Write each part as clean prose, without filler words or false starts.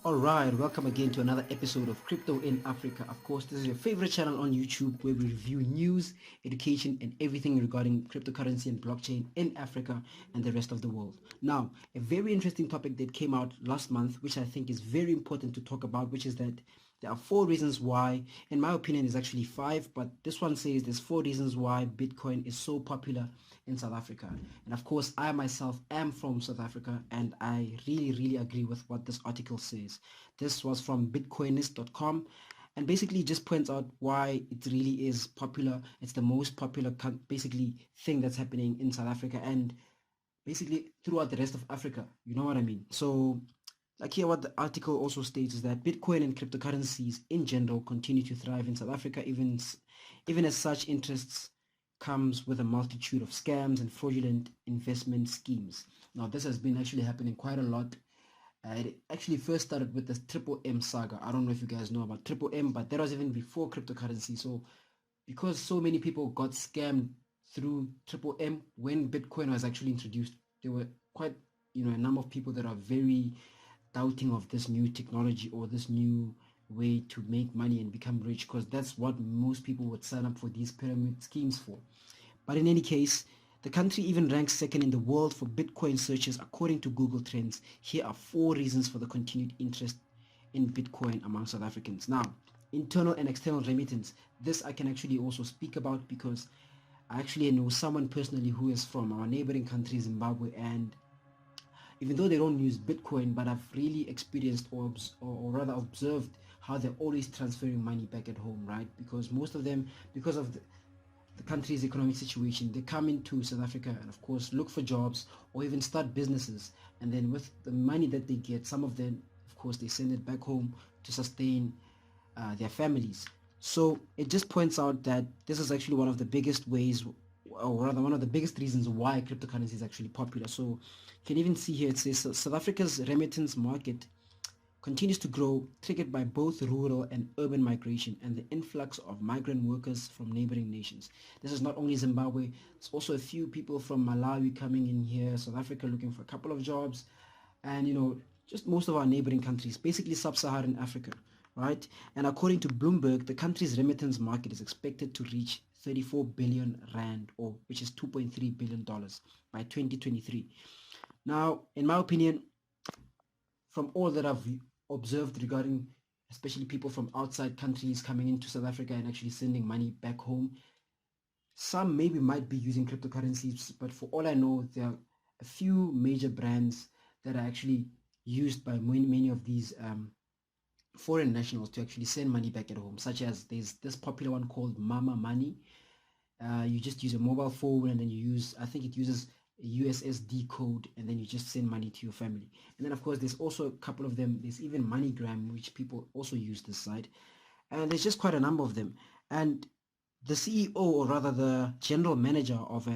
Alright, welcome again to another episode of Crypto in Africa. Of course, this is your favorite channel on YouTube where we review news, education, and everything regarding cryptocurrency and blockchain in Africa and the rest of the world. Now, a very interesting topic that came out last month, which I think is very important to talk about, which is that there are four reasons why, in my opinion, is actually five, but this one says there's four reasons why Bitcoin is so popular in South Africa. And of course, I myself am from South Africa, and I really agree with what this article says. This was from bitcoinist.com, and basically just points out why it really is popular. It's the most popular basically thing that's happening in South Africa and basically throughout the rest of Africa. You know what I mean? So like here, what the article also states is that Bitcoin and cryptocurrencies in general continue to thrive in South Africa, even as such interests comes with a multitude of scams and fraudulent investment schemes. Now, this has been actually happening quite a lot. It actually first started with the Triple M saga. I don't know if you guys know about Triple M, but that was even before cryptocurrency. So because so many people got scammed through Triple M when Bitcoin was actually introduced, there were quite a number of people that are very doubting of this new technology or this new way to make money and become rich, because that's what most people would sign up for these pyramid schemes for. But in any case, the country even ranks second in the world for Bitcoin searches according to Google Trends. Here are four reasons for the continued interest in Bitcoin among South Africans. Now, internal and external remittance. This I can actually also speak about because I actually know someone personally who is from our neighboring country, Zimbabwe, and even though they don't use Bitcoin, but I've really experienced or rather observed how they're always transferring money back at home, right? Because most of them, because of the country's economic situation, they come into South Africa and of course look for jobs or even start businesses, and then with the money that they get, some of them of course they send it back home to sustain their families. So it just points out that this is actually one of the biggest ways, or rather one of the biggest reasons why cryptocurrency is actually popular. So you can even see here it says South Africa's remittance market continues to grow, triggered by both rural and urban migration and the influx of migrant workers from neighboring nations. This is not only Zimbabwe, it's also a few people from Malawi coming in here, South Africa looking for a couple of jobs, and just most of our neighboring countries, basically sub-Saharan Africa, right? And according to Bloomberg, the country's remittance market is expected to reach 34 billion rand, or which is 2.3 billion dollars by 2023. Now, in my opinion, from all that I've observed regarding especially people from outside countries coming into South Africa and actually sending money back home, some maybe might be using cryptocurrencies, but for all I know, there are a few major brands that are actually used by many of these foreign nationals to actually send money back at home, such as there's this popular one called Mama Money. You just use a mobile phone and then you use, I think it uses a USSD code, and then you just send money to your family. And then of course there's also a couple of them, there's even MoneyGram, which people also use this site, and there's just quite a number of them. And the CEO, or rather the general manager of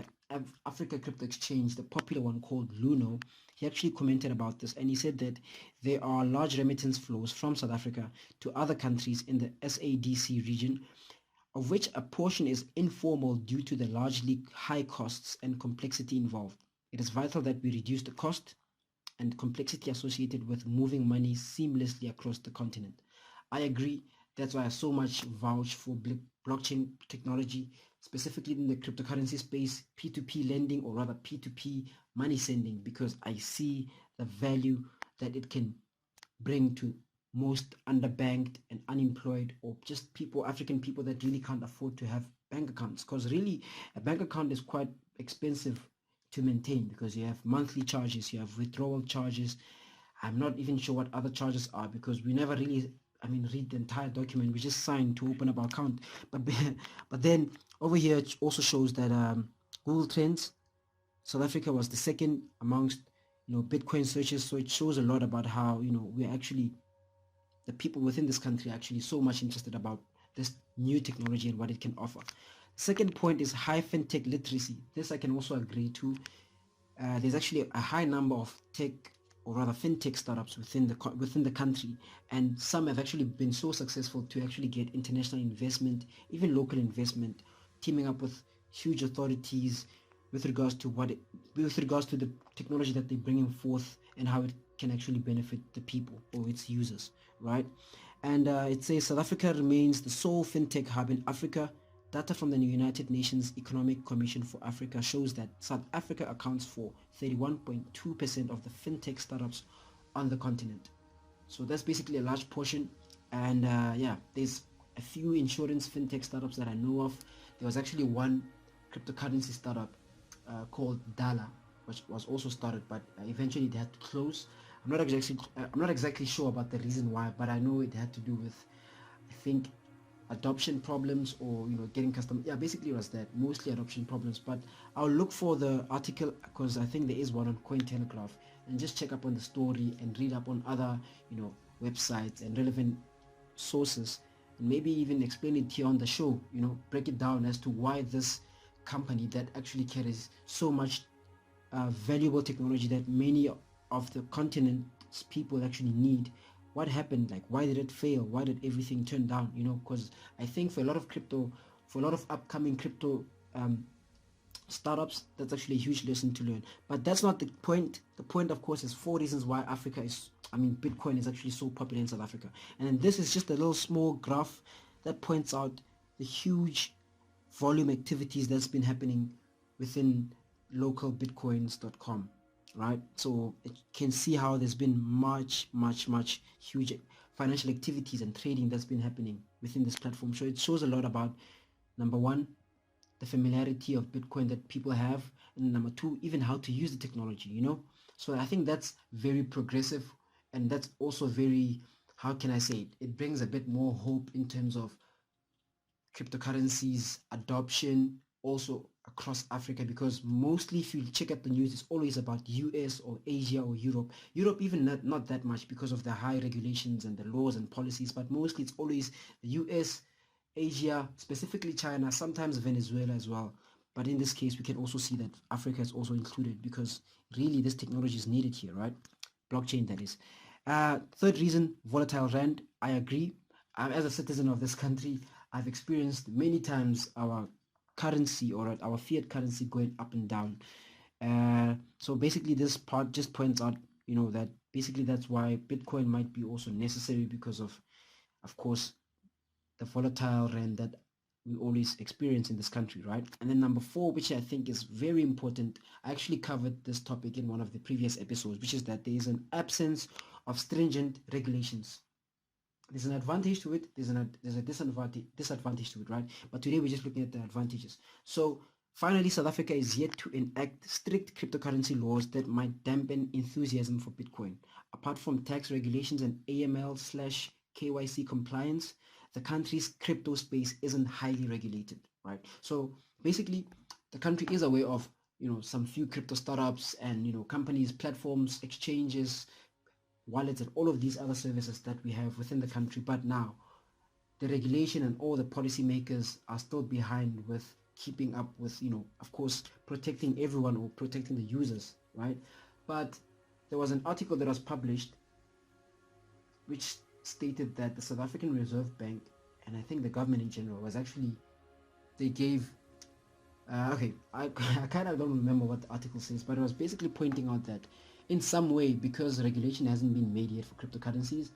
Africa Crypto Exchange, the popular one called Luno, he actually commented about this, and he said that there are large remittance flows from South Africa to other countries in the SADC region, of which a portion is informal due to the largely high costs and complexity involved. It is vital that we reduce the cost and complexity associated with moving money seamlessly across the continent. I agree. That's why I so much vouch for blockchain technology, specifically in the cryptocurrency space, P2P lending, or rather P2P money sending, because I see the value that it can bring to most underbanked and unemployed, or just people, African people that really can't afford to have bank accounts, because really a bank account is quite expensive to maintain because you have monthly charges, you have withdrawal charges. I'm not even sure what other charges are because we never really, read the entire document. We just signed to open up our account. But but then over here it also shows that Google Trends, South Africa was the second amongst Bitcoin searches. So it shows a lot about how we're actually, the people within this country are actually so much interested about this new technology and what it can offer. Second point is high fintech literacy. This I can also agree to. There's actually a high number of tech, or rather fintech startups within the country, and some have actually been so successful to actually get international investment, even local investment, teaming up with huge authorities with regards to with regards to the technology that they're bringing forth and how it can actually benefit the people or its users, right? And it says South Africa remains the sole fintech hub in Africa. Data from the United Nations Economic Commission for Africa shows that South Africa accounts for 31.2% of the fintech startups on the continent. So that's basically a large portion. And yeah, there's a few insurance fintech startups that I know of. There was actually one cryptocurrency startup called Dala, which was also started, but eventually they had to close. I'm not exactly sure about the reason why, but I know it had to do with, I think, adoption problems, or getting custom. Yeah, basically it was that, mostly adoption problems. But I'll look for the article, because I think there is one on Cointelegraph, and just check up on the story and read up on other websites and relevant sources, and maybe even explain it here on the show, break it down as to why this company that actually carries so much valuable technology that many of the continent's people actually need. What happened? Like, why did it fail? Why did everything turn down? Because I think for a lot of upcoming crypto startups, that's actually a huge lesson to learn. But that's not the point. The point, of course, is 4 reasons why Bitcoin is actually so popular in South Africa. And then this is just a little small graph that points out the huge volume activities that's been happening within localbitcoins.com, right? So it can see how there's been much huge financial activities and trading that's been happening within this platform. So it shows a lot about, number one, the familiarity of Bitcoin that people have, and number two, even how to use the technology. So I think that's very progressive, and that's also very, how can I say it brings a bit more hope in terms of cryptocurrencies adoption also across Africa, because mostly, if you check out the news, it's always about US or Asia or Europe even not that much because of the high regulations and the laws and policies, but mostly it's always the US, Asia, specifically China, sometimes Venezuela as well. But in this case, we can also see that Africa is also included, because really this technology is needed here, right? Blockchain, that is. Third reason, volatile rand. I agree. As a citizen of this country, I've experienced many times our currency, or our fiat currency, going up and down. So basically this part just points out, that basically that's why Bitcoin might be also necessary, because of course, the volatile rand that we always experience in this country, right? And then number four, which I think is very important, I actually covered this topic in one of the previous episodes, which is that there is an absence of stringent regulations. There's an advantage to it, there's a disadvantage to it, right? But today we're just looking at the advantages. So finally, South Africa is yet to enact strict cryptocurrency laws that might dampen enthusiasm for Bitcoin. Apart from tax regulations and AML/KYC compliance, the country's crypto space isn't highly regulated, right? So basically, the country is aware of some few crypto startups and companies, platforms, exchanges, wallets, and all of these other services that we have within the country. But now the regulation and all the policymakers are still behind with keeping up with, of course, protecting everyone, or protecting the users, right? But there was an article that was published which stated that the South African Reserve Bank, and I think the government in general, they gave okay, I kind of don't remember what the article says, but it was basically pointing out that in some way, because regulation hasn't been made yet for cryptocurrencies,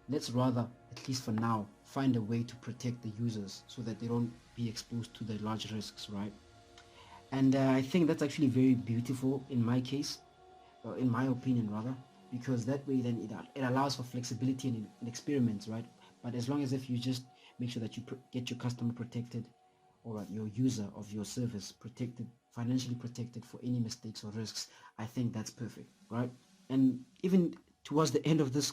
let's rather, at least for now, find a way to protect the users so that they don't be exposed to the large risks, right? And I think that's actually very beautiful in my case, or in my opinion rather, because that way then it allows for flexibility and experiments, right? But as long as if you just make sure that you get your customer protected, or your user of your service protected, financially protected for any mistakes or risks, I think that's perfect, right? And even towards the end of this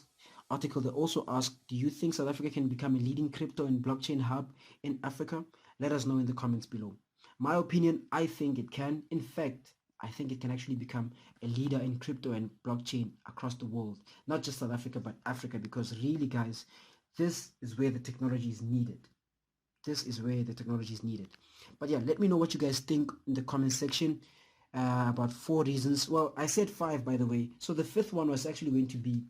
article, they also asked, do you think South Africa can become a leading crypto and blockchain hub in Africa? Let us know in the comments below. My opinion, I think it can. In fact, I think it can actually become a leader in crypto and blockchain across the world, not just South Africa, but Africa, because really, guys, this is where the technology is needed. This is where the technology is needed. But yeah, let me know what you guys think in the comment section about 4 reasons. Well, I said 5, by the way. So the 5th one was actually going to be,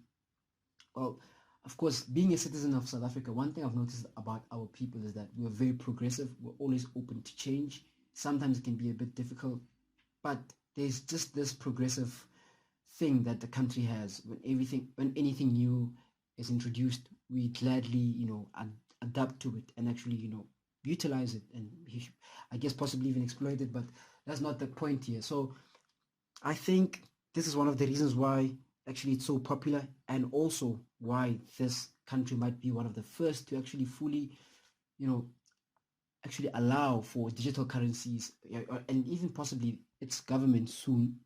well, of course, being a citizen of South Africa, one thing I've noticed about our people is that we're very progressive. We're always open to change. Sometimes it can be a bit difficult, but there's just this progressive thing that the country has. When anything new is introduced, we gladly, adapt to it and actually, utilize it, and I guess possibly even exploit it. But that's not the point here. So I think this is one of the reasons why actually it's so popular, and also why this country might be one of the first to actually fully, you know, actually allow for digital currencies, and even possibly its government soon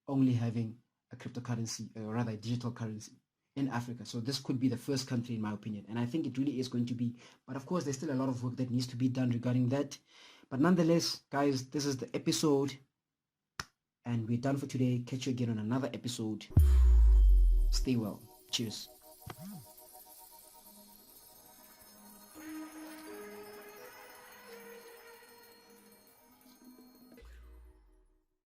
only having a cryptocurrency, or rather a digital currency in Africa. So this could be the first country, in my opinion, and I think it really is going to be. But of course, there's still a lot of work that needs to be done regarding that. But nonetheless, guys, this is the episode, and we're done for today. Catch you again on another episode. Stay well. Cheers.